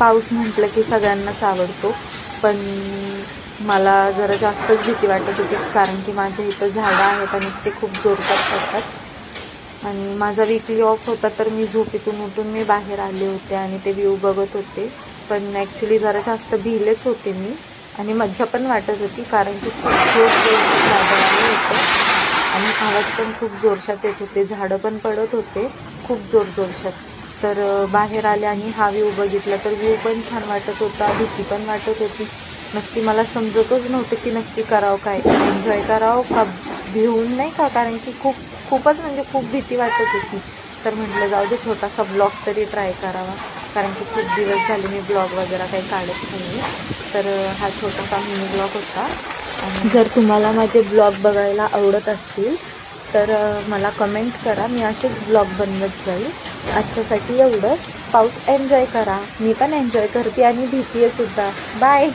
पाऊस म्हटलं की सगळ्यांनाच आवडतो, पण मला जरा जास्तच भीती वाटत होती, कारण की माझ्या इथं झाडं आहेत आणि ते खूप जोरदार पडतात. आणि माझा वीकली ऑफ होता, तर मी झोपेतून उठून मी बाहेर आले होते आणि ते व्ह्यू बघत होते. पण ॲक्च्युली जरा जास्त भिलेच होते मी, आणि मज्जा पण वाटत होती, कारण की खूप जोरदार वादळ आलं होतं आणि आवाज पण खूप जोरशात येत होते, झाडं पण पडत होते खूप जोरशात. तर बाहेर आले आणि हा व्ह्यू बघितला, तर व्ह्यू पण छान वाटत होता, भीती पण वाटत होती. नक्की मला समजतच नव्हतं की नक्की करावं काय, एन्जॉय करावं का भिवून, नाही का, कारण की खूपच म्हणजे खूप भीती वाटत होती. तर म्हटलं जाऊ दे, छोटासा ब्लॉग तरी ट्राय करावा, कारण की खूप दिवस झाले मी ब्लॉग वगैरे काही काढत नाही. तर हा छोटासा मिनी ब्लॉग होता. आणि जर तुम्हाला माझे ब्लॉग बघायला आवडत असतील तर मला कमेंट करा, मी असेच ब्लॉग बनवत जाईल. आजच्यासाठी एवढंच. पाऊस एन्जॉय करा, मी पण एन्जॉय करते आणि भीती आहे सुद्धा. बाय.